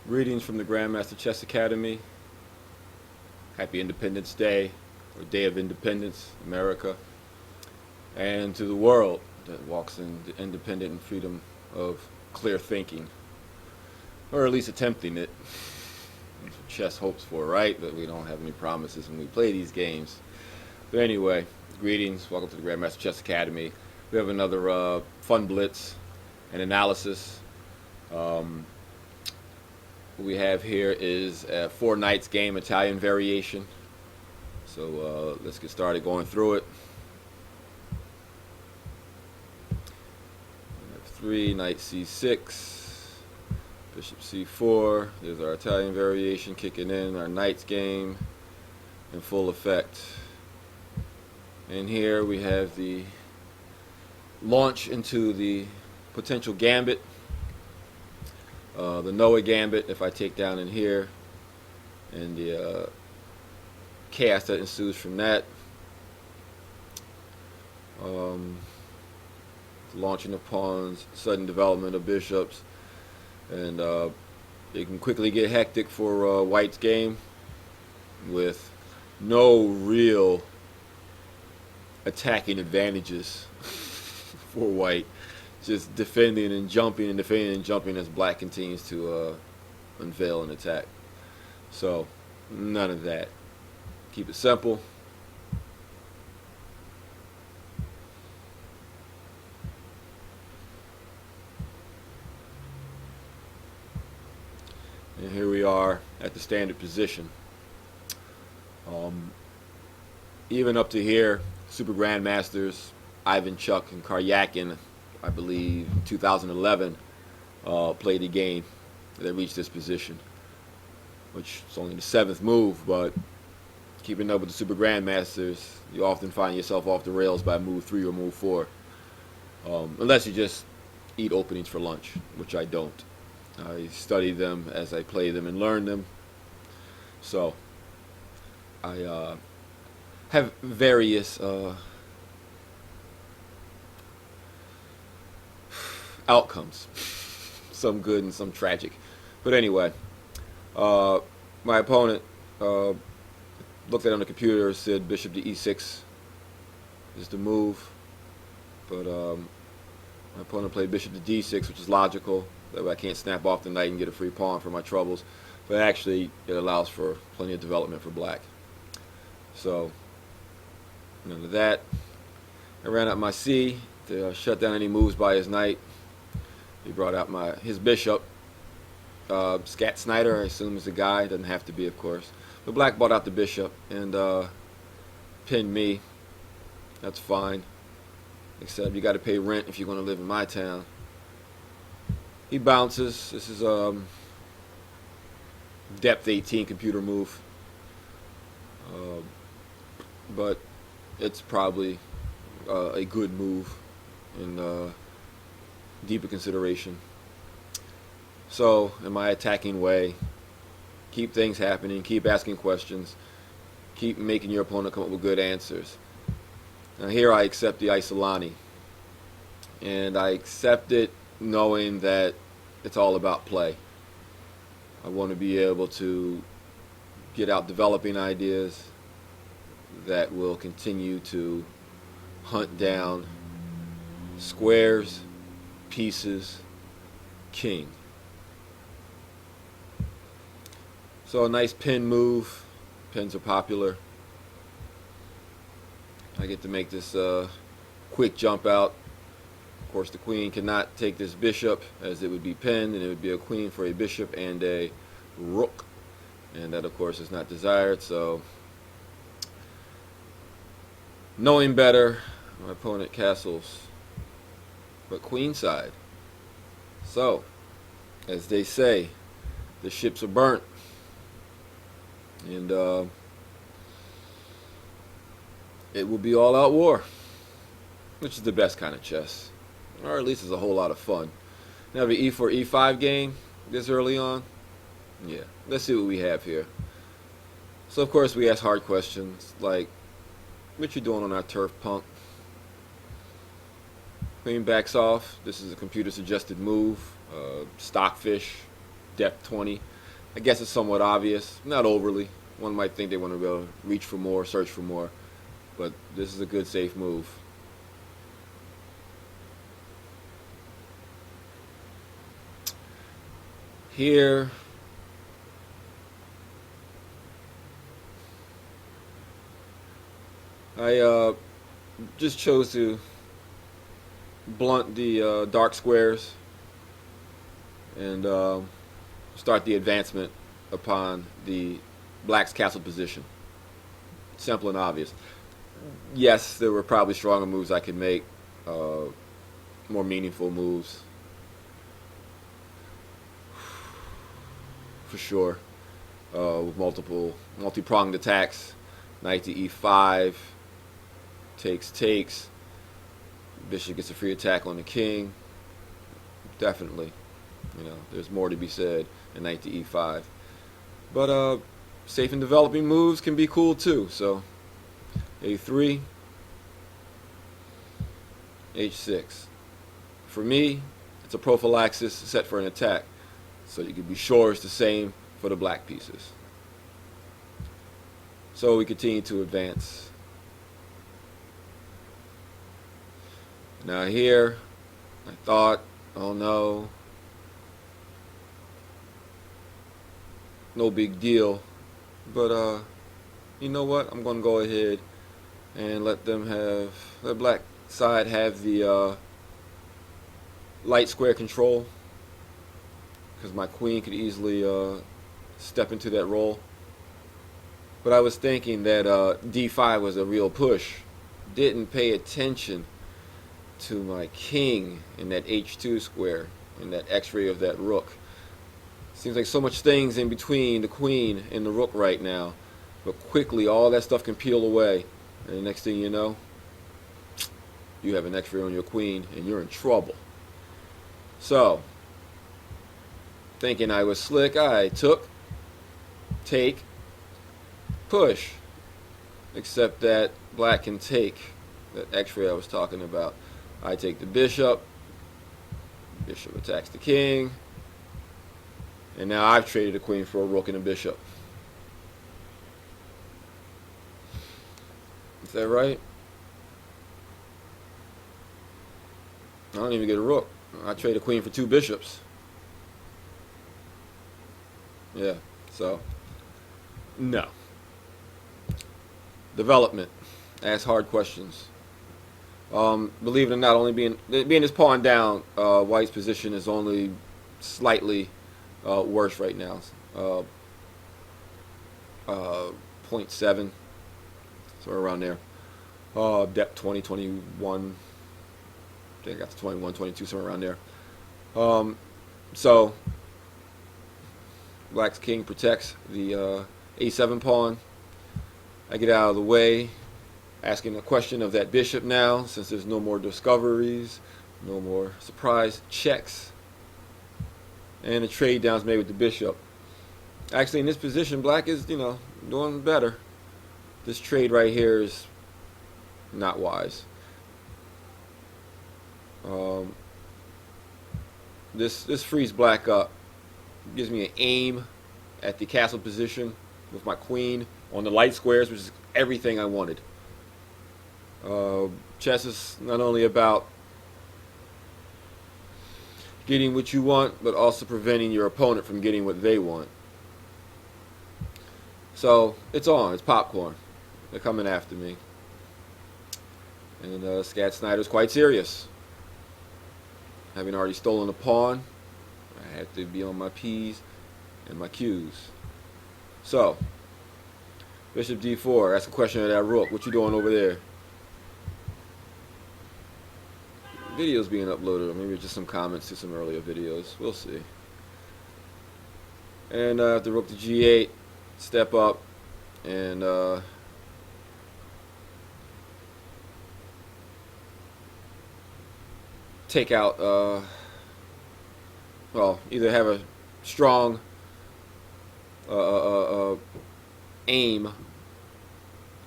Greetings from the Grandmaster Chess Academy. Happy Independence Day, or Day of Independence, America, and to the world that walks in the independent and freedom of clear thinking, or at least attempting it. That's what chess hopes for, right? But we don't have any promises when we play these games. But anyway, greetings. Welcome to the Grandmaster Chess Academy. We have another fun blitz and analysis. What we have here is a 4 knights game, Italian variation. So let's get started going through it. F3, knight c6, bishop c4. There's our Italian variation kicking in, our knights game in full effect. And here we have the launch into the potential gambit. The Noah gambit, if I take down in here, and the chaos that ensues from that. Launching of pawns, sudden development of bishops, and it can quickly get hectic for White's game with no real attacking advantages for White. Just defending and jumping as Black continues to unveil and attack. So none of that. Keep it simple. And here we are at the standard position. Even up to here, Super Grandmasters Ivan Chuk and Karyakin, I believe 2011, played a game that reached this position, which is only the 7th move, but keeping up with the Super Grandmasters, you often find yourself off the rails by move 3 or move 4, unless you just eat openings for lunch, which I don't. I study them as I play them and learn them. So I have various outcomes, some good and some tragic. But anyway, my opponent looked at it on the computer, said bishop to e6 is the move, but my opponent played bishop to d6, which is logical. That way I can't snap off the knight and get a free pawn for my troubles. But actually, it allows for plenty of development for Black. So none of that. I ran out my c to shut down any moves by his knight. He brought out his bishop. Scat Snyder, I assume, is the guy. Doesn't have to be, of course. But Black brought out the bishop and pinned me. That's fine. Except you got to pay rent if you're going to live in my town. He bounces. This is depth 18 computer move. But it's probably a good move in deeper consideration. So in my attacking way, keep things happening, keep asking questions, keep making your opponent come up with good answers. Now here I accept the Isolani, and I accept it knowing that it's all about play. I want to be able to get out developing ideas that will continue to hunt down squares, pieces, king. So a nice pin move. Pins are popular. I get to make this quick jump out. Of course, the queen cannot take this bishop, as it would be pinned, and it would be a queen for a bishop and a rook, and that, of course, is not desired. So knowing better, my opponent castles, but queenside. So, as they say, the ships are burnt, and it will be all-out war, which is the best kind of chess, or at least it's a whole lot of fun. Now the e4, e5 game this early on. Yeah, let's see what we have here. So of course we ask hard questions like, what you doing on our turf, punk? Queen backs off. This is a computer suggested move. Stockfish, depth 20. I guess it's somewhat obvious, not overly. One might think they want to be able to reach for more, search for more, but this is a good safe move. Here, I just chose to blunt the dark squares and start the advancement upon the black's castle position. Simple and obvious. Yes, there were probably stronger moves I could make, more meaningful moves, for sure, with multi-pronged attacks. Knight to e5, takes. Bishop gets a free attack on the king. Definitely, there's more to be said in knight to e5. But safe and developing moves can be cool too. So a3, h6. For me, it's a prophylaxis set for an attack, so you can be sure it's the same for the black pieces. So we continue to advance. Now here, I thought, oh no, no big deal. But you know what? I'm gonna go ahead and let black side have the light square control, because my queen could easily step into that role. But I was thinking that d5 was a real push. Didn't pay attention to my king in that h2 square, in that x-ray of that rook. Seems like so much things in between the queen and the rook right now, but quickly all that stuff can peel away, and the next thing you know, you have an x-ray on your queen and you're in trouble. So, thinking I was slick, I took, take, push, except that black can take that x-ray I was talking about. I take the bishop attacks the king, and now I've traded a queen for a rook and a bishop. Is that right? I don't even get a rook. I trade a queen for two bishops. Yeah, so no. Development. Ask hard questions. Believe it or not, only being this pawn down, white's position is only slightly worse right now. 0.7, somewhere around there. Depth 20, 21. I think I got to 21, 22, somewhere around there. So black's king protects the a7 pawn. I get out of the way, asking a question of that bishop now, since there's no more discoveries, no more surprise checks, and a trade down is made with the bishop. Actually, in this position, black is, doing better. This trade right here is not wise. This frees black up, gives me an aim at the castle position with my queen on the light squares, which is everything I wanted. Chess is not only about getting what you want, but also preventing your opponent from getting what they want. So it's on. It's popcorn. They're coming after me. And Scat Snyder's quite serious. Having already stolen a pawn, I have to be on my P's and my Q's. So, bishop d4. Ask a question of that rook. What you doing over there? Videos being uploaded, or maybe just some comments to some earlier videos. We'll see. And the rook to g8, step up, and take out, well, either have a strong aim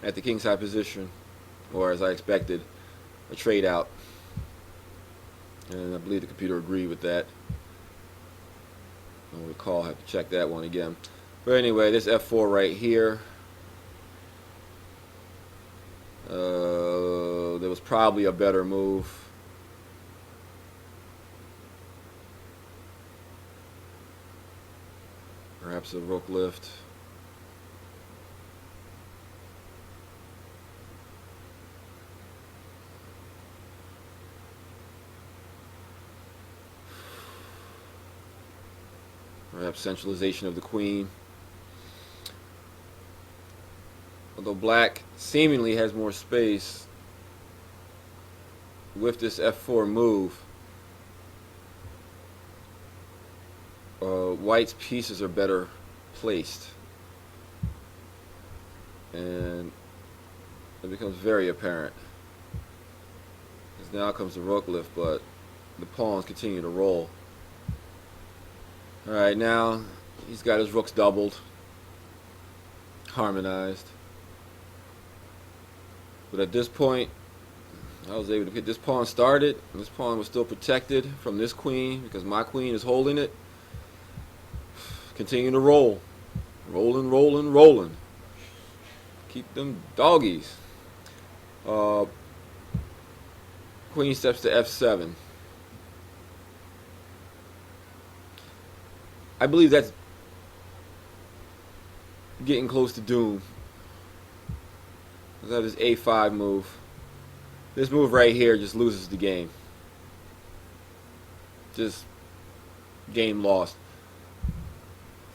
at the kingside position, or as I expected, a trade out. And I believe the computer agreed with that. I don't recall. I have to check that one again. But anyway, this f4 right here. There was probably a better move. Perhaps a rook lift. Perhaps centralization of the queen. Although black seemingly has more space with this f4 move, white's pieces are better placed, and it becomes very apparent. Because now comes the rook lift, but the pawns continue to roll. Alright, now he's got his rooks doubled, harmonized. But at this point, I was able to get this pawn started. This pawn was still protected from this queen because my queen is holding it. Continue to roll. Rolling, rolling, rolling. Keep them doggies. Queen steps to f7. I believe that's getting close to doom. Let's have this a5 move. This move right here just loses the game. Just game lost.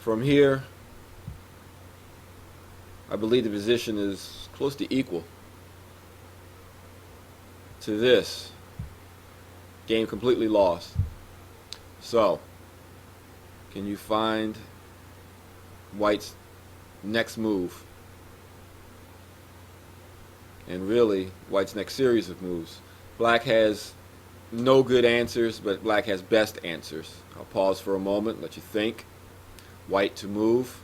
From here, I believe the position is close to equal to this. Game completely lost. So, can you find white's next move? And really, white's next series of moves. Black has no good answers, but black has best answers. I'll pause for a moment, let you think. White to move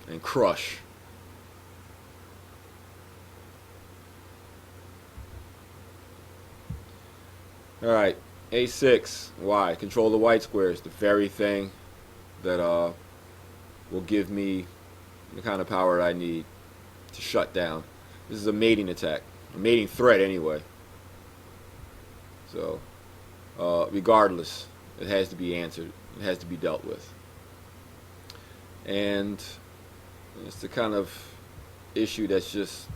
and crush. Alright, a6. Why? Control the white squares. The very thing that will give me the kind of power I need to shut down. This is a mating attack. A mating threat anyway. So, regardless, it has to be answered. It has to be dealt with. And it's the kind of issue that's just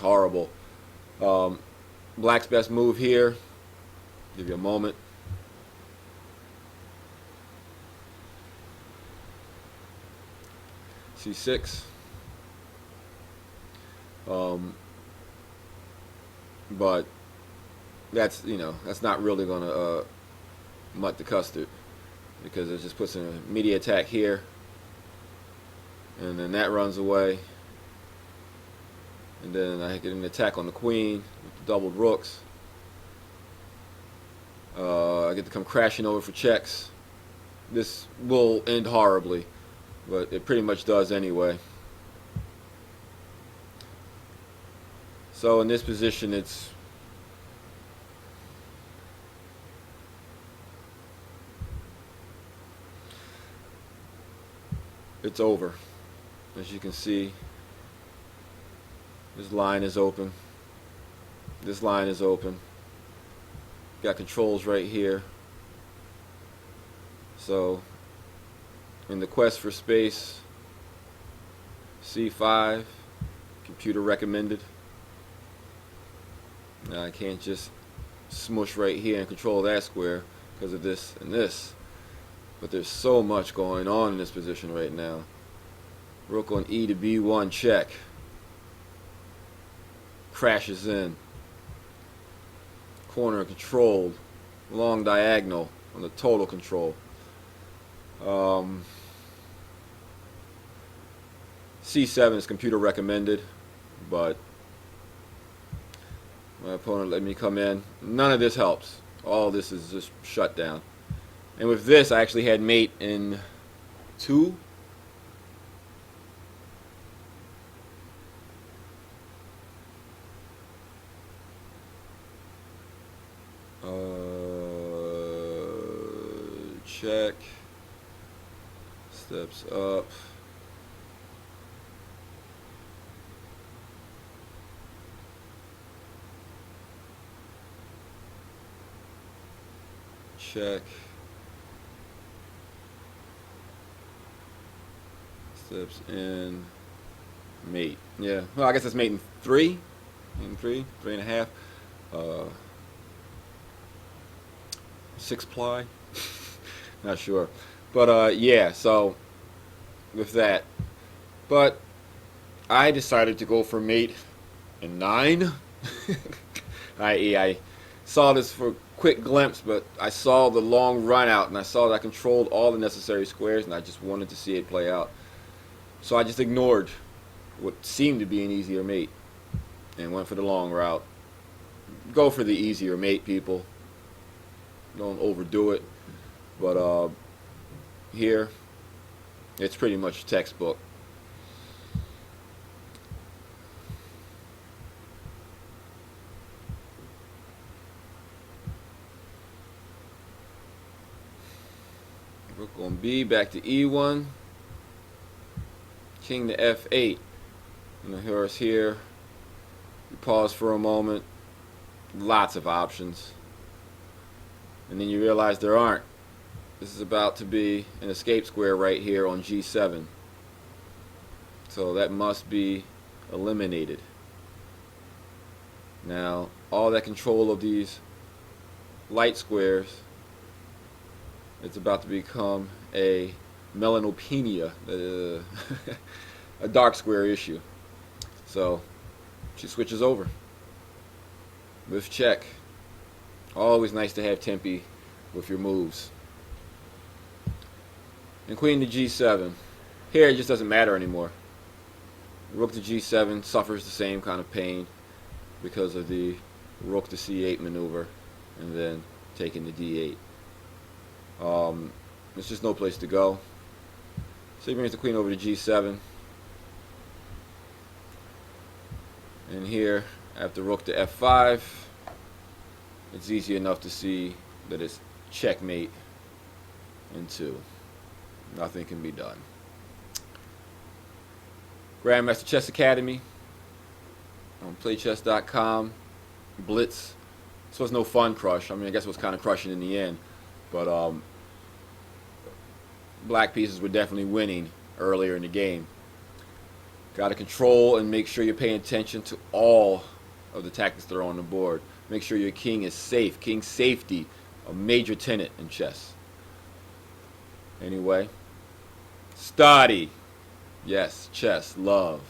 horrible. Black's best move here. Give you a moment. c6. But that's not really gonna mutt the custard, because it just puts an immediate attack here, and then that runs away, and then I get an attack on the queen with the doubled rooks. I get to come crashing over for checks. This will end horribly, but it pretty much does anyway. So in this position, it's over. As you can see, this line is open. This line is open. Got controls right here. So in the quest for space, c5, computer recommended. Now I can't just smush right here and control that square because of this and this. But there's so much going on in this position right now. Rook on e to b1 check. Crashes in. Corner controlled. Long diagonal on the total control. c7 is computer recommended, but my opponent let me come in. None of this helps. All this is just shut down. And with this, I actually had mate in 2. Check. Steps up. Check. Steps in. Mate. Yeah. Well, I guess it's mate in 3. In 3, 3.5. 6 ply. Not sure. But yeah, so with that. But I decided to go for mate in 9. I.e. I saw this for a quick glimpse, but I saw the long run out and I saw that I controlled all the necessary squares and I just wanted to see it play out. So I just ignored what seemed to be an easier mate and went for the long route. Go for the easier mate, people. Don't overdo it. But here, it's pretty much textbook. Rook on B, back to E1. King to F8. And here is here. You pause for a moment. Lots of options. And then you realize there aren't. This is about to be an escape square right here on G7. So that must be eliminated. Now, all that control of these light squares, it's about to become a melanopenia, a dark square issue. So she switches over with check. Always nice to have tempi with your moves. And queen to G7. Here it just doesn't matter anymore. Rook to G7 suffers the same kind of pain because of the rook to C8 maneuver and then taking the D8. There's just no place to go. So he brings the queen over to G7. And here, after rook to F5, it's easy enough to see that it's checkmate in 2. Nothing can be done. Grandmaster Chess Academy on playchess.com. Blitz. This was no fun crush. I mean, I guess it was kind of crushing in the end. But black pieces were definitely winning earlier in the game. Got to control and make sure you're paying attention to all of the tactics that are on the board. Make sure your king is safe. King safety, a major tenet in chess. Anyway, study. Yes, chess, love.